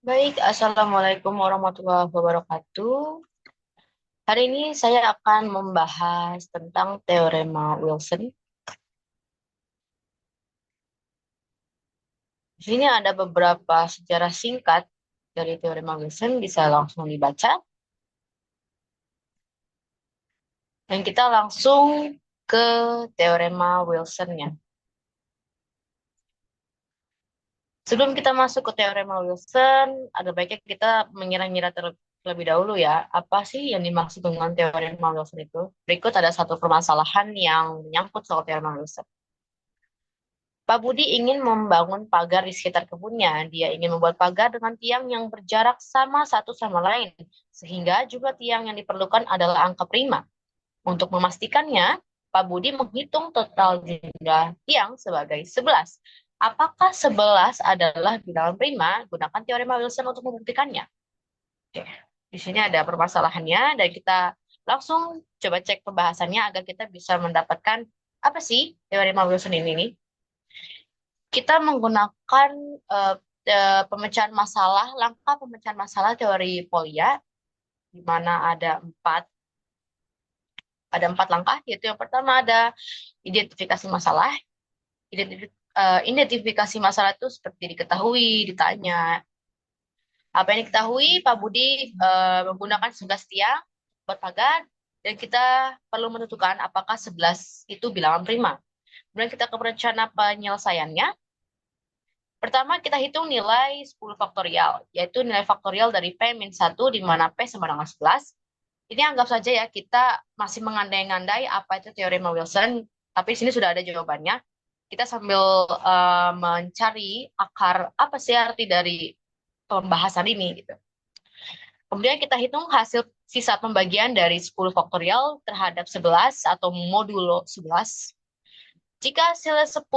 Baik, Assalamualaikum warahmatullahi wabarakatuh. Hari ini saya akan membahas tentang teorema Wilson. Di sini ada beberapa sejarah singkat dari teorema Wilson, bisa langsung dibaca. Dan kita langsung ke teorema Wilson-nya. Sebelum kita masuk ke teorema Wilson, ada baiknya kita mengira-ngira terlebih dahulu ya, apa sih yang dimaksud dengan teorema Wilson itu? Berikut ada satu permasalahan yang menyangkut soal teorema Wilson. Pak Budi ingin membangun pagar di sekitar kebunnya. Dia ingin membuat pagar dengan tiang yang berjarak sama satu sama lain, sehingga jumlah tiang yang diperlukan adalah angka prima. Untuk memastikannya, Pak Budi menghitung total jumlah tiang sebagai 11. Apakah 11 adalah bilangan prima? Gunakan teorema Wilson untuk membuktikannya. Oke. Di sini ada permasalahannya, dan kita langsung coba cek pembahasannya agar kita bisa mendapatkan apa sih teorema Wilson ini nih. Kita menggunakan eh, pemecahan masalah, langkah pemecahan masalah teori Polya, di mana ada empat langkah, yaitu yang pertama ada identifikasi masalah. Identifikasi masalah itu seperti diketahui, ditanya. Apa yang diketahui, Pak Budi menggunakan 11 tiang buat pagar, dan kita perlu menentukan apakah 11 itu bilangan prima. Kemudian kita ke rencana penyelesaiannya. Pertama, kita hitung nilai 10 faktorial, yaitu nilai faktorial dari P-1, di mana P sama dengan 11. Ini anggap saja ya, kita masih mengandai-andai apa itu teorema Wilson, tapi di sini sudah ada jawabannya. Kita sambil mencari akar, apa sih arti dari pembahasan ini, gitu. Kemudian kita hitung hasil sisa pembagian dari 10 faktorial terhadap 11 atau modulo 11. Jika hasilnya 10,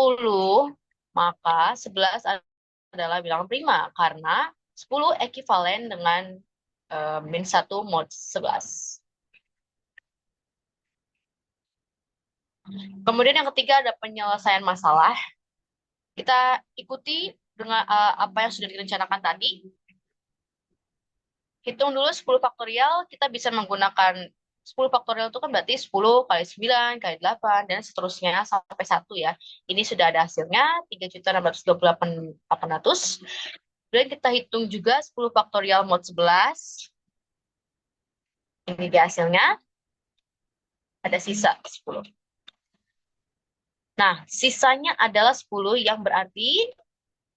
maka 11 adalah bilangan prima karena 10 ekivalen dengan min 1 mod 11. Kemudian yang ketiga ada penyelesaian masalah. Kita ikuti dengan apa yang sudah direncanakan tadi. Hitung dulu 10 faktorial, kita bisa menggunakan 10 faktorial itu kan berarti 10 kali 9 kali 8 dan seterusnya sampai 1 ya. Ini sudah ada hasilnya 3.628.800. Kemudian kita hitung juga 10 faktorial mod 11. Ini dia hasilnya, ada sisa 10. Nah, sisanya adalah 10 yang berarti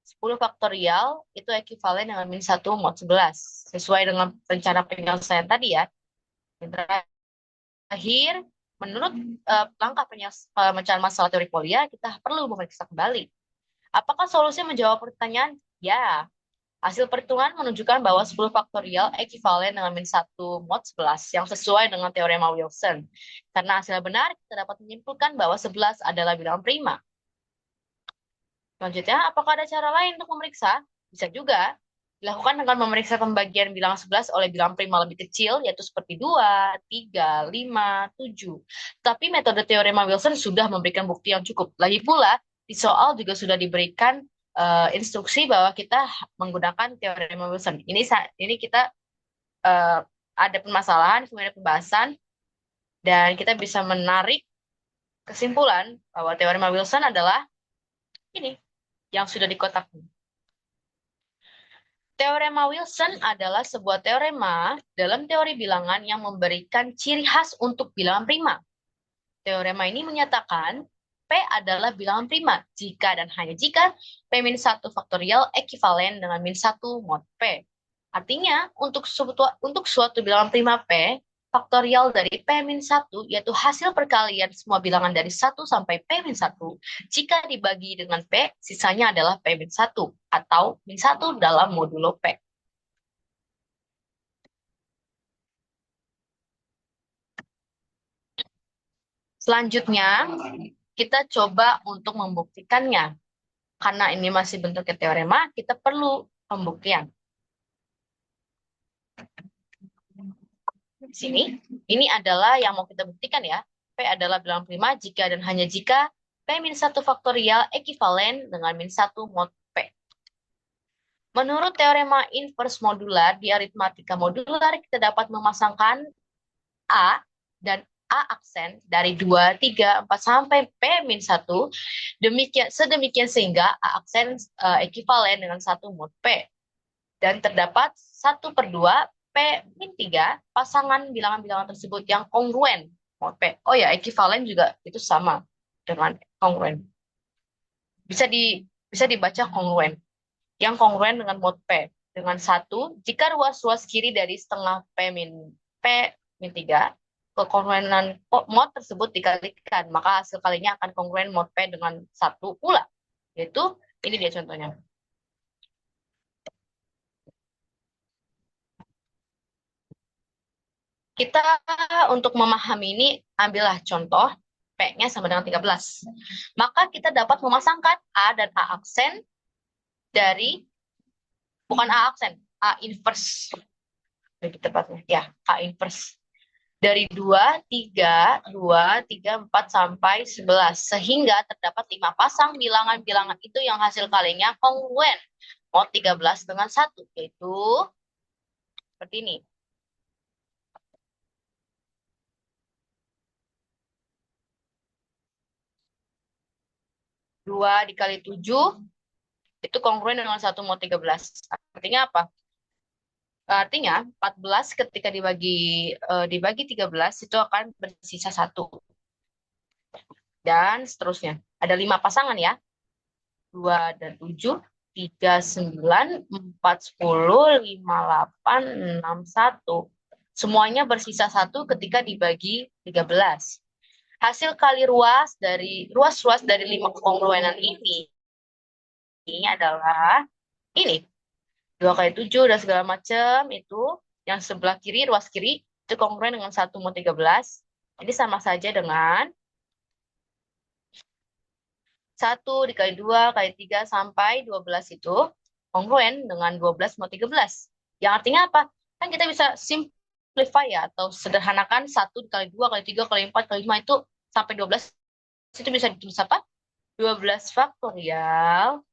10 faktorial itu ekivalen dengan min 1 mod 11. Sesuai dengan rencana penyelesaian tadi ya. Yang terakhir, menurut langkah pemecahan masalah teori Polya, kita perlu memeriksa kembali. Apakah solusinya menjawab pertanyaan? Ya. Hasil perhitungan menunjukkan bahwa 10 faktorial ekivalen dengan min 1 mod 11 yang sesuai dengan teorema Wilson. Karena hasilnya benar, kita dapat menyimpulkan bahwa 11 adalah bilangan prima. Selanjutnya, apakah ada cara lain untuk memeriksa? Bisa juga. Dilakukan dengan memeriksa pembagian bilangan 11 oleh bilangan prima lebih kecil, yaitu seperti 2, 3, 5, 7. Tapi metode teorema Wilson sudah memberikan bukti yang cukup. Lagi pula, di soal juga sudah diberikan instruksi bahwa kita menggunakan teorema Wilson. Ini kita ada permasalahan, kemudian ada pembahasan, dan kita bisa menarik kesimpulan bahwa teorema Wilson adalah ini, yang sudah dikotak. Teorema Wilson adalah sebuah teorema dalam teori bilangan yang memberikan ciri khas untuk bilangan prima. Teorema ini menyatakan P adalah bilangan prima jika dan hanya jika P-1 faktorial ekivalen dengan min 1 mod P. Artinya, untuk suatu bilangan prima P, faktorial dari P-1 yaitu hasil perkalian semua bilangan dari 1 sampai P-1. Jika dibagi dengan P, sisanya adalah P-1 atau min 1 dalam modulo P. Selanjutnya, kita coba untuk membuktikannya. Karena ini masih bentuknya teorema, kita perlu pembuktian. Di sini, ini adalah yang mau kita buktikan ya. P adalah bilangan prima jika dan hanya jika P-1 faktorial ekivalen dengan min 1 mod P. Menurut teorema inverse modular, di aritmatika modular kita dapat memasangkan A dan A aksen dari 2, 3, 4 sampai P-1 sedemikian sehingga A aksen ekivalen dengan 1 mod P. Dan terdapat 1/2 P-3 pasangan bilangan-bilangan tersebut yang kongruen mod P. Oh ya, ekivalen juga itu sama dengan kongruen. Bisa dibaca kongruen. Yang kongruen dengan mod P dengan 1 jika ruas-ruas kiri dari setengah P-3 kekonguenan mod tersebut dikalikan, maka hasil kalinya akan kongruen mod P dengan 1 pula. Yaitu, ini dia contohnya. Kita untuk memahami ini, ambillah contoh P-nya sama dengan 13. Maka kita dapat memasangkan A dan A aksen dari, bukan A aksen, A inverse. Lebih tepatnya, ya, A inverse. Dari 2, 3, 4, sampai 11. Sehingga terdapat 5 pasang bilangan-bilangan itu yang hasil kalinya kongruen. Mod 13 dengan 1, yaitu seperti ini. 2 dikali 7 itu kongruen dengan 1 mod 13. Artinya apa? Artinya 14 ketika dibagi 13 itu akan bersisa 1. Dan seterusnya. Ada 5 pasangan ya. 2 dan 7, 3, 9, 4, 10, 5, 8, 6, 1. Semuanya bersisa 1 ketika dibagi 13. Hasil kali ruas dari 5 kekongruenan ini adalah ini. 2 kali 7 dan segala macam itu yang sebelah kiri, ruas kiri itu kongruen dengan 1 mod 13. Ini sama saja dengan 1 dikali 2 kali 3 sampai 12 itu kongruen dengan 12 mod 13. Yang artinya apa? Kan kita bisa simplify ya, atau sederhanakan 1 dikali 2 kali 3 kali 4 kali 5 itu sampai 12. Itu bisa ditulis apa? 12 faktorial.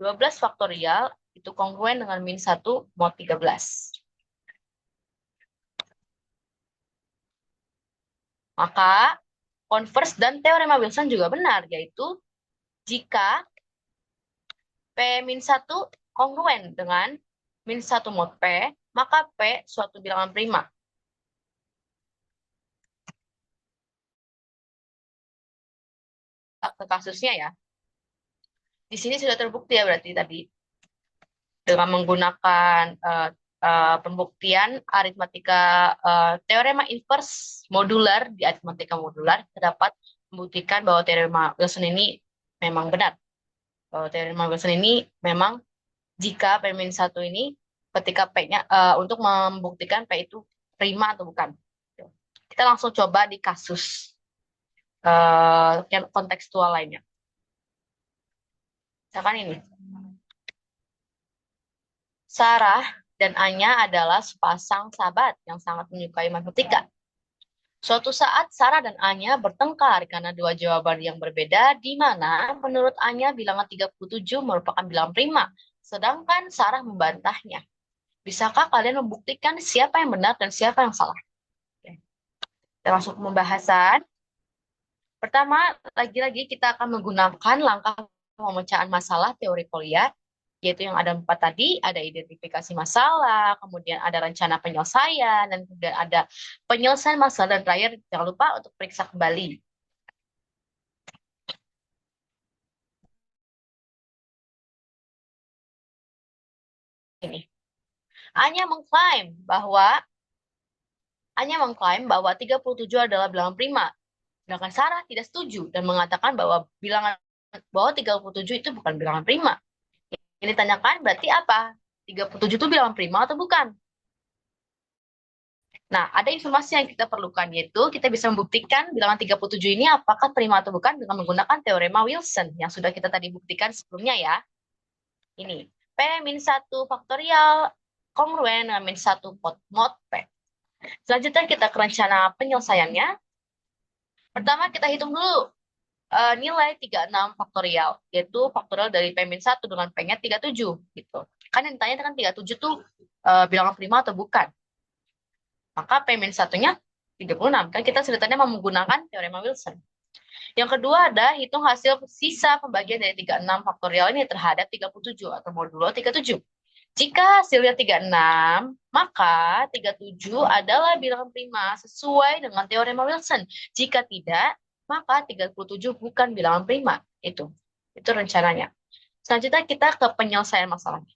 12 faktorial itu kongruen dengan min 1 mod 13. Maka converse dan teorema Wilson juga benar, yaitu jika P-1 kongruen dengan min 1 mod P, maka P suatu bilangan prima. Ke kasusnya ya. Di sini sudah terbukti ya berarti tadi. Dengan menggunakan pembuktian aritmatika teorema inverse modular di aritmatika modular terdapat membuktikan bahwa teorema Wilson ini memang benar. Bahwa teorema Wilson ini memang jika P-1 ini ketika P-nya untuk membuktikan P itu prima atau bukan. Kita langsung coba di kasus kontekstual lainnya. Misalkan ini. Sarah dan Anya adalah sepasang sahabat yang sangat menyukai matematika. Suatu saat Sarah dan Anya bertengkar karena dua jawaban yang berbeda, di mana menurut Anya bilangan 37 merupakan bilangan prima, sedangkan Sarah membantahnya. Bisakah kalian membuktikan siapa yang benar dan siapa yang salah? Oke. Kita masuk ke pembahasan. Pertama, lagi-lagi kita akan menggunakan langkah pemecahan masalah teori Collier, yaitu yang ada 4 tadi, ada identifikasi masalah, kemudian ada rencana penyelesaian, dan kemudian ada penyelesaian masalah, dan terakhir jangan lupa untuk periksa kembali. Ini. Anya mengklaim bahwa 37 adalah bilangan prima. Sedangkan Sarah tidak setuju dan mengatakan bahwa 37 itu bukan bilangan prima. Ini ditanyakan berarti apa? 37 itu bilangan prima atau bukan? Nah, ada informasi yang kita perlukan, yaitu kita bisa membuktikan bilangan 37 ini apakah prima atau bukan dengan menggunakan teorema Wilson yang sudah kita tadi buktikan sebelumnya ya. Ini, P-1 faktorial kongruen dengan min 1 mod P. Selanjutnya kita ke rencana penyelesaiannya. Pertama kita hitung dulu nilai 36 faktorial, yaitu faktorial dari P-1 dengan P-nya 37 gitu. Kan yang ditanya kan 37 tuh bilangan prima atau bukan. Maka P-1-nya 36. Kan kita ceritanya mau menggunakan teorema Wilson. Yang kedua ada hitung hasil sisa pembagian dari 36 faktorial ini terhadap 37 atau modulo 37. Jika hasilnya 36, maka 37 adalah bilangan prima sesuai dengan teorema Wilson. Jika tidak, maka 37 bukan bilangan prima. Itu rencananya. Selanjutnya kita ke penyelesaian masalahnya.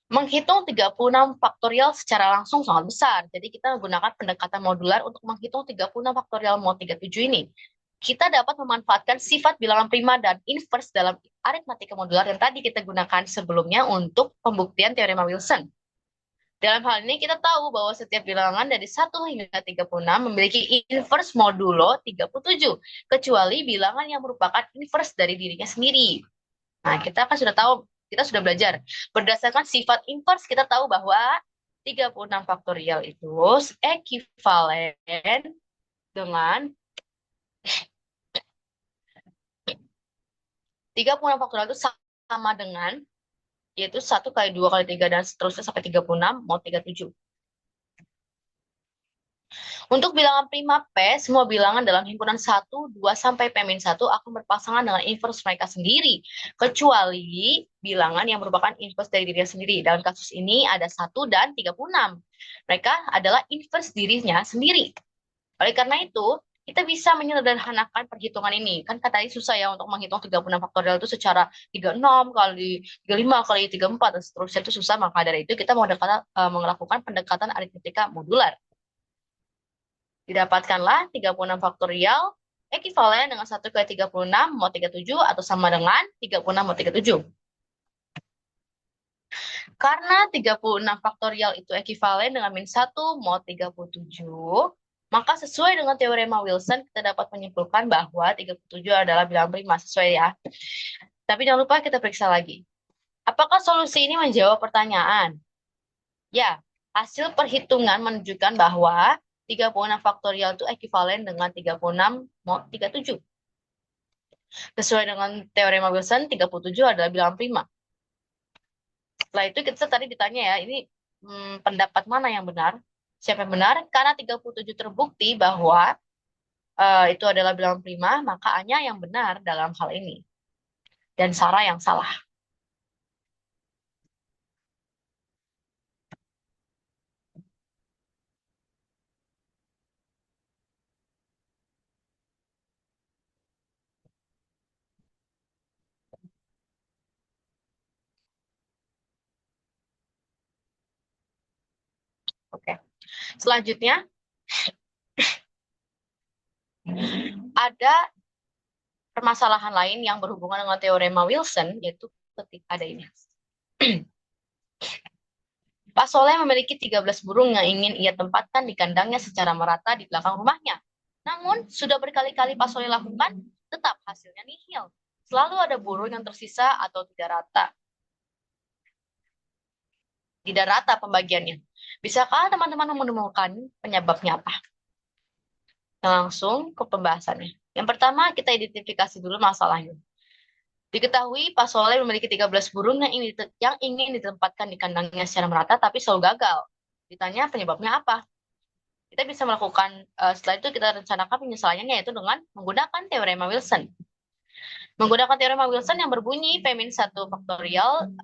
Menghitung 36 faktorial secara langsung sangat besar. Jadi kita menggunakan pendekatan modular untuk menghitung 36 faktorial mod 37 ini. Kita dapat memanfaatkan sifat bilangan prima dan inverse dalam aritmatika modular yang tadi kita gunakan sebelumnya untuk pembuktian teorema Wilson. Dalam hal ini kita tahu bahwa setiap bilangan dari 1 hingga 36 memiliki inverse modulo 37, kecuali bilangan yang merupakan inverse dari dirinya sendiri. Nah, kita kan sudah tahu, kita sudah belajar. Berdasarkan sifat inverse, kita tahu bahwa 36 faktorial itu ekivalen dengan 36 faktorial itu sama dengan, yaitu 1 kali 2 kali 3 dan seterusnya sampai 36 mod 37. Untuk bilangan prima P, semua bilangan dalam himpunan 1, 2, sampai P-1 akan berpasangan dengan inverse mereka sendiri, kecuali bilangan yang merupakan inverse dari dirinya sendiri. Dalam kasus ini ada 1 dan 36. Mereka adalah inverse dirinya sendiri. Oleh karena itu, kita bisa menyederhanakan perhitungan ini. Kan tadi susah ya untuk menghitung 36 faktorial itu secara 36 kali 35 kali 34 dan seterusnya itu susah. Maka dari itu kita mau melakukan pendekatan aritmetika modular. Didapatkanlah 36 faktorial ekivalen dengan 1 kali 36 mod 37 atau sama dengan 36 mod 37. Karena 36 faktorial itu ekivalen dengan min 1 mod 37, maka sesuai dengan teorema Wilson, kita dapat menyimpulkan bahwa 37 adalah bilangan prima. Sesuai ya. Tapi jangan lupa kita periksa lagi. Apakah solusi ini menjawab pertanyaan? Ya, hasil perhitungan menunjukkan bahwa 36 faktorial itu ekivalen dengan 36 mod 37. Sesuai dengan teorema Wilson, 37 adalah bilangan prima. Setelah itu kita tadi ditanya ya, ini pendapat mana yang benar? Siapa yang benar? Karena 37 terbukti bahwa itu adalah bilangan prima, maka A-nya yang benar dalam hal ini. Dan Sarah yang salah. Oke. Selanjutnya, ada permasalahan lain yang berhubungan dengan teorema Wilson, yaitu ketika ada ini. Pak Soleh memiliki 13 burung yang ingin ia tempatkan di kandangnya secara merata di belakang rumahnya. Namun, sudah berkali-kali Pak Soleh lakukan, tetap hasilnya nihil. Selalu ada burung yang tersisa atau tidak rata. Tidak rata pembagiannya. Bisakah teman-teman menemukan penyebabnya apa? Langsung ke pembahasannya. Yang pertama, kita identifikasi dulu masalahnya. Diketahui Pak Soleh memiliki 13 burung yang ingin ditempatkan di kandangnya secara merata, tapi selalu gagal. Ditanya penyebabnya apa? Kita bisa melakukan, setelah itu kita rencanakan penyelesaiannya yaitu dengan menggunakan teorema Wilson. Menggunakan teorema Wilson yang berbunyi P-1 faktorial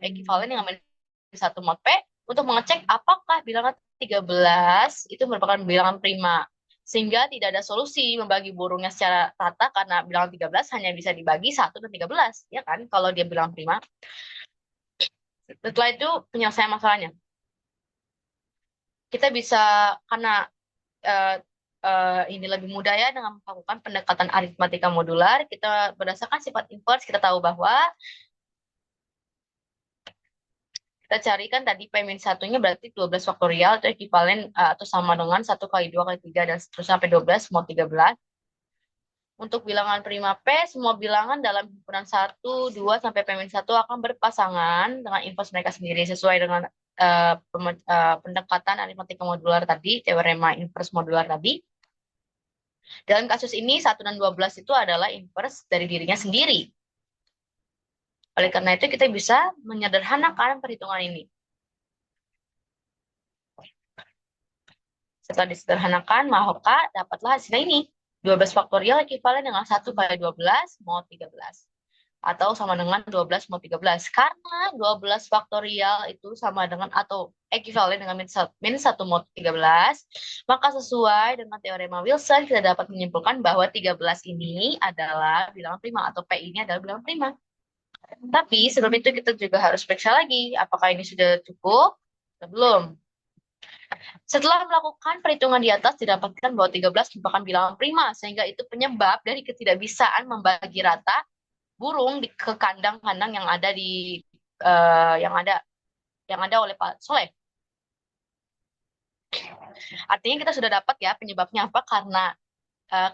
ekivalen dengan min-1 mod P untuk mengecek apakah bilangan 13 itu merupakan bilangan prima. Sehingga tidak ada solusi membagi burungnya secara rata karena bilangan 13 hanya bisa dibagi 1 dan 13. Ya kan, kalau dia bilangan prima. Setelah itu penyelesaian masalahnya. Kita bisa, karena ini lebih mudah ya dengan melakukan pendekatan aritmatika modular, kita berdasarkan sifat inverse, kita tahu bahwa kita carikan tadi P-1-nya berarti 12 faktorial itu ekivalen atau sama dengan 1 kali 2 kali 3 dan seterusnya sampai 12 mod 13. Untuk bilangan prima P, semua bilangan dalam himpunan 1, 2, sampai P-1 akan berpasangan dengan inverse mereka sendiri sesuai dengan pendekatan aritmatika modular tadi, teorema inverse modular tadi. Dalam kasus ini, 1 dan 12 itu adalah inverse dari dirinya sendiri. Oleh karena itu, kita bisa menyederhanakan perhitungan ini. Setelah disederhanakan, maka dapatlah hasilnya ini. 12 faktorial ekivalen dengan 1 kali 12 mod 13. Atau sama dengan 12 mod 13. Karena 12 faktorial itu sama dengan atau ekivalen dengan min 1 mod 13, maka sesuai dengan teorema Wilson, kita dapat menyimpulkan bahwa 13 ini adalah bilangan prima atau P ini adalah bilangan prima. Tapi sebelum itu kita juga harus periksa lagi apakah ini sudah cukup atau belum. Setelah melakukan perhitungan di atas, didapatkan bahwa 13 merupakan bilangan prima, sehingga itu penyebab dari ketidakbisaan membagi rata burung ke kandang-kandang yang ada di yang ada oleh Pak Soleh. Artinya kita sudah dapat ya penyebabnya apa, karena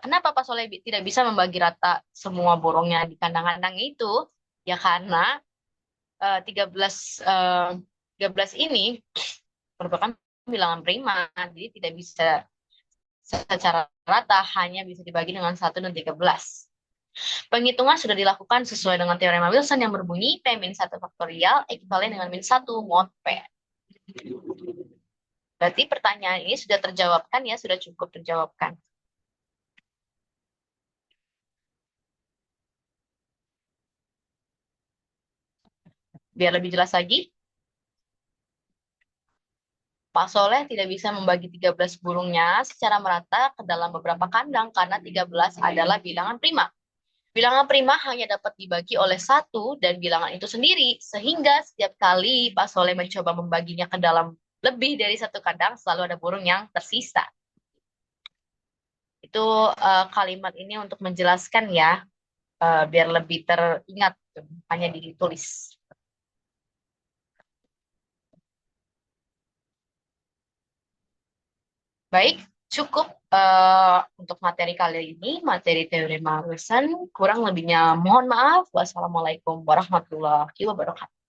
kenapa Pak Soleh tidak bisa membagi rata semua burungnya di kandang-kandang itu, ya karena 13 ini merupakan bilangan prima, jadi tidak bisa secara rata, hanya bisa dibagi dengan 1 dan 13. Penghitungan sudah dilakukan sesuai dengan teorema Wilson yang berbunyi P min 1 faktorial ekivalen dengan min 1 mod P. Berarti pertanyaan ini sudah terjawabkan ya, sudah cukup terjawabkan. Biar lebih jelas lagi, Pak Soleh tidak bisa membagi 13 burungnya secara merata ke dalam beberapa kandang karena 13 adalah bilangan prima. Bilangan prima hanya dapat dibagi oleh satu dan bilangan itu sendiri, sehingga setiap kali Pak Soleh mencoba membaginya ke dalam lebih dari satu kandang, selalu ada burung yang tersisa. Itu kalimat ini untuk menjelaskan ya, biar lebih teringat, hanya ditulis. Baik, cukup untuk materi kali ini, materi teori Wilson. Kurang lebihnya mohon maaf. Wassalamualaikum warahmatullahi wabarakatuh.